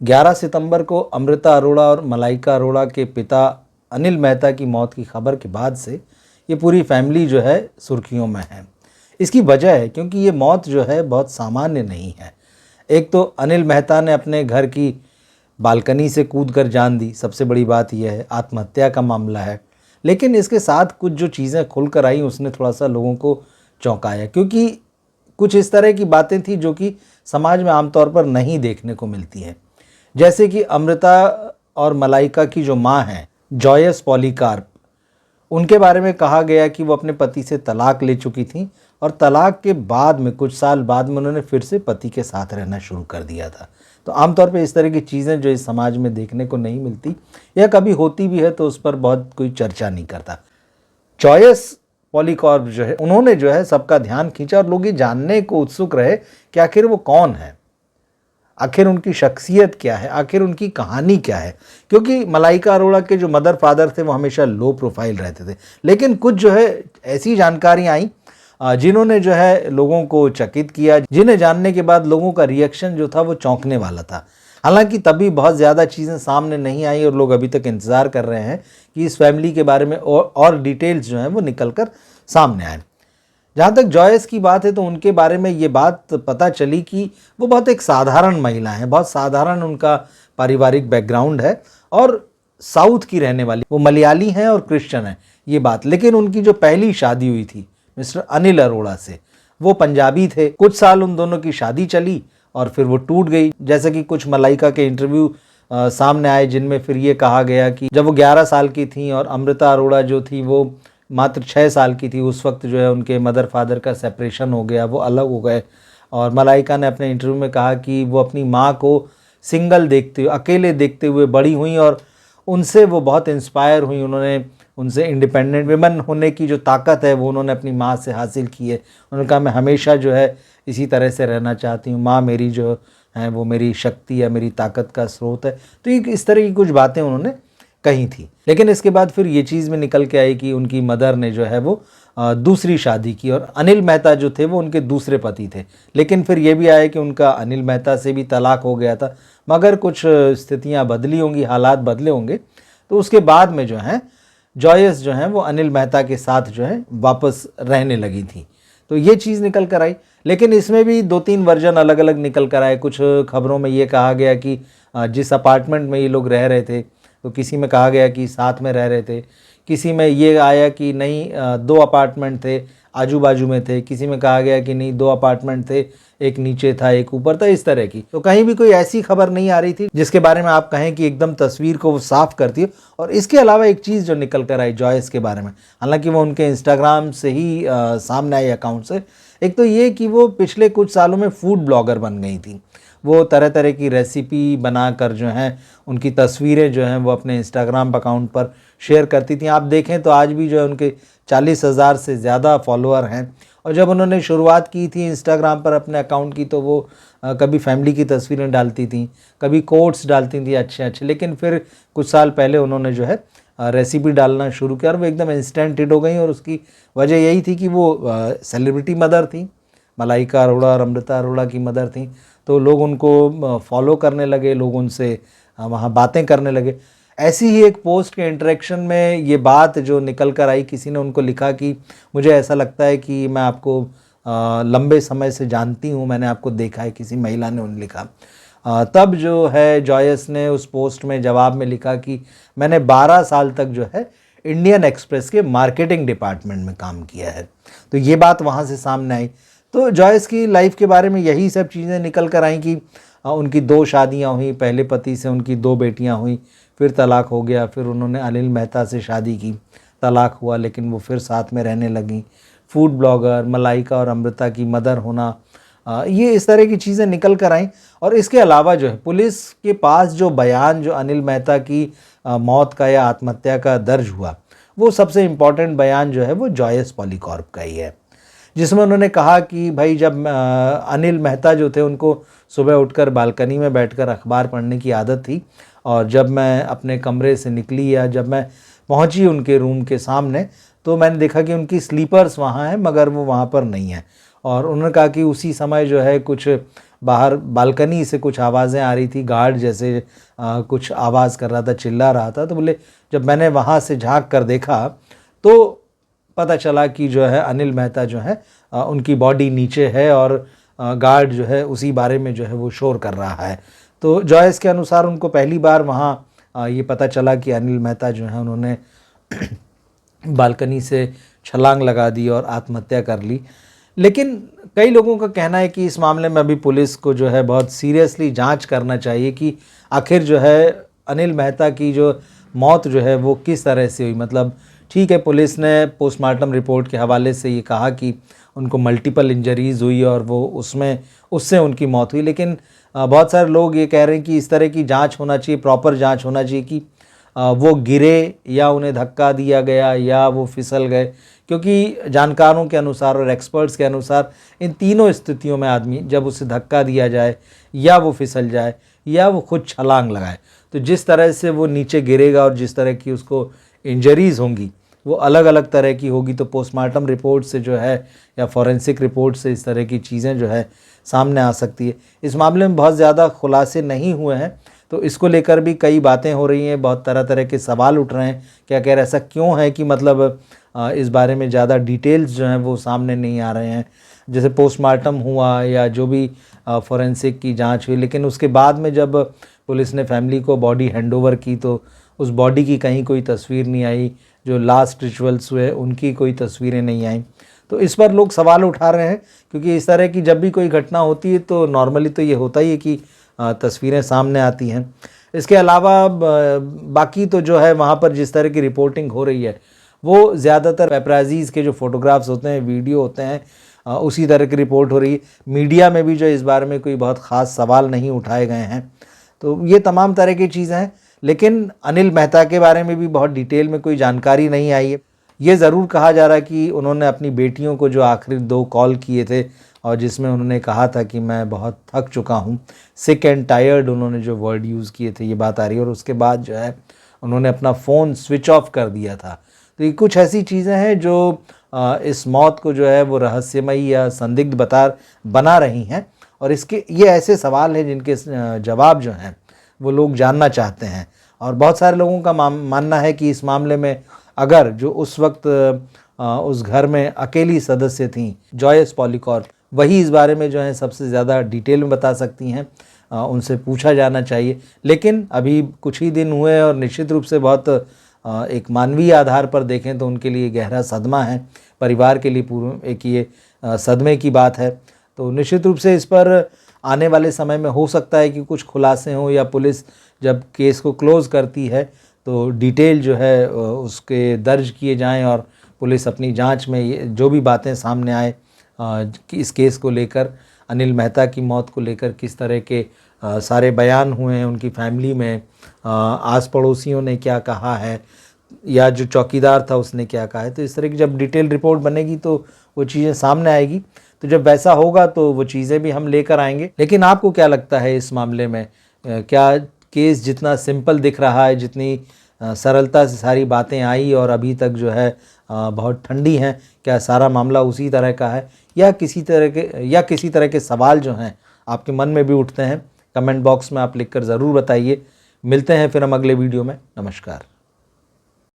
11 सितंबर को अमृता अरोड़ा और मलाइका अरोड़ा के पिता अनिल मेहता की मौत की खबर के बाद से ये पूरी फैमिली जो है सुर्खियों में है। इसकी वजह है क्योंकि ये मौत जो है बहुत सामान्य नहीं है। एक तो अनिल मेहता ने अपने घर की बालकनी से कूदकर जान दी, सबसे बड़ी बात यह है, आत्महत्या का मामला है। लेकिन इसके साथ कुछ जो चीज़ें खुलकर आई उसने थोड़ा सा लोगों को चौंकाया, क्योंकि कुछ इस तरह की बातें थी जो कि समाज में आमतौर पर नहीं देखने को मिलती हैं। जैसे कि अमृता और मलाइका की जो माँ हैं जॉयस पॉलीकार्प, उनके बारे में कहा गया कि वो अपने पति से तलाक ले चुकी थीं और तलाक के बाद में कुछ साल बाद में उन्होंने फिर से पति के साथ रहना शुरू कर दिया था। तो आमतौर पे इस तरह की चीज़ें जो इस समाज में देखने को नहीं मिलती या कभी होती भी है तो उस पर बहुत कोई चर्चा नहीं करता। जॉयस पॉलीकार्प जो है उन्होंने जो है सबका ध्यान खींचा और लोग ये जानने को उत्सुक रहे कि आखिर वो कौन है, आखिर उनकी शख्सियत क्या है, आखिर उनकी कहानी क्या है। क्योंकि मलाइका अरोड़ा के जो मदर फादर थे वो हमेशा लो प्रोफाइल रहते थे, लेकिन कुछ जो है ऐसी जानकारियाँ आई जिन्होंने जो है लोगों को चकित किया, जिन्हें जानने के बाद लोगों का रिएक्शन जो था वो चौंकने वाला था। हालांकि तभी बहुत ज़्यादा चीज़ें सामने नहीं आई और लोग अभी तक इंतज़ार कर रहे हैं कि इस फैमिली के बारे में और डिटेल्स जो हैं वो निकल कर सामने आए। जहाँ तक जॉयस की बात है तो उनके बारे में ये बात पता चली कि वो बहुत एक साधारण महिला हैं, बहुत साधारण उनका पारिवारिक बैकग्राउंड है और साउथ की रहने वाली, वो मलयाली हैं और क्रिश्चियन हैं, ये बात। लेकिन उनकी जो पहली शादी हुई थी मिस्टर अनिल अरोड़ा से, वो पंजाबी थे। कुछ साल उन दोनों की शादी चली और फिर वो टूट गई। जैसे कि कुछ मलाइका के इंटरव्यू सामने आए जिनमें फिर ये कहा गया कि जब वो 11 साल की थी और अमृता अरोड़ा जो थी वो मात्र 6 साल की थी, उस वक्त जो है उनके मदर फादर का सेपरेशन हो गया, वो अलग हो गए। और मलाइका ने अपने इंटरव्यू में कहा कि वो अपनी माँ को सिंगल देखते हुए, अकेले देखते हुए बड़ी हुई और उनसे वो बहुत इंस्पायर हुई। उन्होंने उनसे इंडिपेंडेंट वुमेन होने की जो ताकत है वो उन्होंने अपनी माँ से हासिल की है। उन्होंने कहा मैं हमेशा जो है इसी तरह से रहना चाहती हूँ, माँ मेरी जो है वो मेरी शक्ति या मेरी ताकत का स्रोत है। तो ये इस तरह की कुछ बातें उन्होंने कही थी। लेकिन इसके बाद फिर ये चीज़ में निकल के आई कि उनकी मदर ने जो है वो दूसरी शादी की और अनिल मेहता जो थे वो उनके दूसरे पति थे। लेकिन फिर ये भी आया कि उनका अनिल मेहता से भी तलाक हो गया था, मगर कुछ स्थितियाँ बदली होंगी, हालात बदले होंगे, तो उसके बाद में जो है जॉयस जो है वो अनिल मेहता के साथ जो है वापस रहने लगी थी। तो ये चीज़ निकल कर आई। लेकिन इसमें भी 2-3 वर्जन अलग अलग निकल कर आए। कुछ खबरों में ये कहा गया कि जिस अपार्टमेंट में ये लोग रह रहे थे तो किसी में कहा गया कि साथ में रह रहे थे, किसी में ये आया कि नहीं 2 अपार्टमेंट थे, आजू बाजू में थे, किसी में कहा गया कि नहीं 2 अपार्टमेंट थे, एक नीचे था एक ऊपर था, इस तरह की। तो कहीं भी कोई ऐसी खबर नहीं आ रही थी जिसके बारे में आप कहें कि एकदम तस्वीर को वो साफ करती है। और इसके अलावा एक चीज़ जो निकल कर आई जॉयस के बारे में, हालांकि वो उनके इंस्टाग्राम से ही सामने आई अकाउंट से, एक तो ये कि वो पिछले कुछ सालों में फूड ब्लॉगर बन गई थी। वो तरह तरह की रेसिपी बनाकर जो हैं उनकी तस्वीरें जो हैं वो अपने इंस्टाग्राम अकाउंट पर शेयर करती थी। आप देखें तो आज भी जो है उनके 40,000 से ज़्यादा फॉलोअर हैं। और जब उन्होंने शुरुआत की थी इंस्टाग्राम पर अपने अकाउंट की तो वो कभी फैमिली की तस्वीरें डालती थी, कभी कोट्स डालती थी अच्छे अच्छे। लेकिन फिर कुछ साल पहले उन्होंने जो है रेसिपी डालना शुरू किया और वो एकदम इंस्टेंट हिट हो गई। और उसकी वजह यही थी कि वो सेलिब्रिटी मदर थी, मलाइका अरोड़ा और अमृता अरोड़ा की मदर थी। तो लोग उनको फॉलो करने लगे, लोग उनसे वहाँ बातें करने लगे। ऐसी ही एक पोस्ट के इंटरेक्शन में ये बात जो निकल कर आई, किसी ने उनको लिखा कि मुझे ऐसा लगता है कि मैं आपको लंबे समय से जानती हूँ, मैंने आपको देखा है, किसी महिला ने उन्हें लिखा। तब जो है जॉयस ने उस पोस्ट में जवाब में लिखा कि मैंने 12 साल तक जो है इंडियन एक्सप्रेस के मार्केटिंग डिपार्टमेंट में काम किया है। तो ये बात वहाँ से सामने आई। तो जॉयस की लाइफ के बारे में यही सब चीज़ें निकल कर आई कि उनकी 2 शादियाँ हुई, पहले पति से उनकी 2 बेटियाँ हुई, फिर तलाक हो गया, फिर उन्होंने अनिल मेहता से शादी की, तलाक हुआ, लेकिन वो फिर साथ में रहने लगी। फूड ब्लॉगर, मलाइका और अमृता की मदर होना, ये इस तरह की चीज़ें निकल कर आईं। और इसके अलावा जो है पुलिस के पास जो बयान जो अनिल मेहता की मौत का या आत्महत्या का दर्ज हुआ, वो सबसे इम्पॉर्टेंट बयान जो है वो जॉयस पॉलीकार्प का ही है, जिसमें उन्होंने कहा कि भाई जब अनिल मेहता जो थे उनको सुबह उठकर बालकनी में बैठकर अखबार पढ़ने की आदत थी और जब मैं अपने कमरे से निकली या जब मैं पहुंची उनके रूम के सामने तो मैंने देखा कि उनकी स्लीपर्स वहाँ हैं मगर वो वहाँ पर नहीं है। और उन्होंने कहा कि उसी समय जो है कुछ बाहर बालकनी से कुछ आवाज़ें आ रही थी, गार्ड जैसे कुछ आवाज़ कर रहा था, चिल्ला रहा था। तो बोले जब मैंने वहाँ से झांक कर देखा तो पता चला कि जो है अनिल मेहता जो है उनकी बॉडी नीचे है और गार्ड जो है उसी बारे में जो है वो शोर कर रहा है। तो जॉयस के अनुसार उनको पहली बार वहाँ ये पता चला कि अनिल मेहता जो है उन्होंने बालकनी से छलांग लगा दी और आत्महत्या कर ली। लेकिन कई लोगों का कहना है कि इस मामले में अभी पुलिस को जो है बहुत सीरियसली जांच करना चाहिए कि आखिर जो है अनिल मेहता की जो मौत जो है वो किस तरह से हुई। मतलब ठीक है, पुलिस ने पोस्टमार्टम रिपोर्ट के हवाले से ये कहा कि उनको मल्टीपल इंजरीज़ हुई और वो उससे उनकी मौत हुई, लेकिन बहुत सारे लोग ये कह रहे हैं कि इस तरह की जांच होना चाहिए, प्रॉपर जांच होना चाहिए कि वो गिरे या उन्हें धक्का दिया गया या वो फिसल गए, क्योंकि जानकारों के अनुसार और एक्सपर्ट्स के अनुसार इन तीनों स्थितियों में आदमी जब उसे धक्का दिया जाए या वो फिसल जाए या वो खुद छलांग लगाए, तो जिस तरह से वो नीचे गिरेगा और जिस तरह की उसको इंजरीज़ होंगी वो अलग अलग तरह की होगी। तो पोस्टमार्टम रिपोर्ट से जो है या फॉरेंसिक रिपोर्ट से इस तरह की चीज़ें जो है सामने आ सकती है। इस मामले में बहुत ज़्यादा खुलासे नहीं हुए हैं, तो इसको लेकर भी कई बातें हो रही हैं, बहुत तरह तरह के सवाल उठ रहे हैं। क्या कह रहे ऐसा क्यों है कि मतलब इस बारे में ज़्यादा डिटेल्स जो हैं वो सामने नहीं आ रहे हैं। जैसे पोस्टमार्टम हुआ या जो भी फॉरेंसिक की जांच हुई, लेकिन उसके बाद में जब पुलिस ने फैमिली को बॉडी हैंडओवर की तो उस बॉडी की कहीं कोई तस्वीर नहीं आई, जो लास्ट रिचुअल्स हुए उनकी कोई तस्वीरें नहीं आई। तो इस पर लोग सवाल उठा रहे हैं, क्योंकि इस तरह की जब भी कोई घटना होती है तो नॉर्मली तो ये होता ही है कि तस्वीरें सामने आती हैं। इसके अलावा बाकी तो जो है वहाँ पर जिस तरह की रिपोर्टिंग हो रही है वो ज़्यादातर पेपराजीज़ के जो फ़ोटोग्राफ्स होते हैं, वीडियो होते हैं, उसी तरह की रिपोर्ट हो रही है। मीडिया में भी जो इस बारे में कोई बहुत ख़ास सवाल नहीं उठाए गए हैं। तो ये तमाम तरह की चीज़ें हैं, लेकिन अनिल मेहता के बारे में भी बहुत डिटेल में कोई जानकारी नहीं आई है। ये ज़रूर कहा जा रहा है कि उन्होंने अपनी बेटियों को जो आखिरी 2 कॉल किए थे और जिसमें उन्होंने कहा था कि मैं बहुत थक चुका हूँ, सिक एंड टायर्ड उन्होंने जो वर्ड यूज़ किए थे, ये बात आ रही है। और उसके बाद जो है उन्होंने अपना फ़ोन स्विच ऑफ कर दिया था। तो ये कुछ ऐसी चीज़ें हैं जो इस मौत को जो है वो रहस्यमयी या संदिग्ध बना रही हैं। और इसके ये ऐसे सवाल हैं जिनके जवाब जो हैं वो लोग जानना चाहते हैं। और बहुत सारे लोगों का मानना है कि इस मामले में अगर जो उस वक्त उस घर में अकेली सदस्य थीं जॉयस पॉलीकॉर्प, वही इस बारे में जो है सबसे ज़्यादा डिटेल में बता सकती हैं। उनसे पूछा जाना चाहिए। लेकिन अभी कुछ ही दिन हुए और निश्चित रूप से बहुत एक मानवीय आधार पर देखें तो उनके लिए गहरा सदमा है, परिवार के लिए पूर्ण एक ये सदमे की बात है। तो निश्चित रूप से इस पर आने वाले समय में हो सकता है कि कुछ खुलासे हों या पुलिस जब केस को क्लोज़ करती है तो डिटेल जो है उसके दर्ज किए जाएं और पुलिस अपनी जांच में ये जो भी बातें सामने आए कि इस केस को लेकर, अनिल मेहता की मौत को लेकर किस तरह के सारे बयान हुए हैं उनकी फैमिली में, आस पड़ोसियों ने क्या कहा है या जो चौकीदार था उसने क्या कहा है। तो इस तरह की जब डिटेल रिपोर्ट बनेगी तो वो चीज़ें सामने आएगी। तो जब वैसा होगा तो वो चीज़ें भी हम लेकर आएंगे। लेकिन आपको क्या लगता है इस मामले में, क्या केस जितना सिंपल दिख रहा है, जितनी सरलता से सारी बातें आई और अभी तक जो है बहुत ठंडी हैं, क्या सारा मामला उसी तरह का है या किसी तरह के सवाल जो हैं आपके मन में भी उठते हैं? कमेंट बॉक्स में आप लिखकर ज़रूर बताइए। मिलते हैं फिर हम अगले वीडियो में। नमस्कार।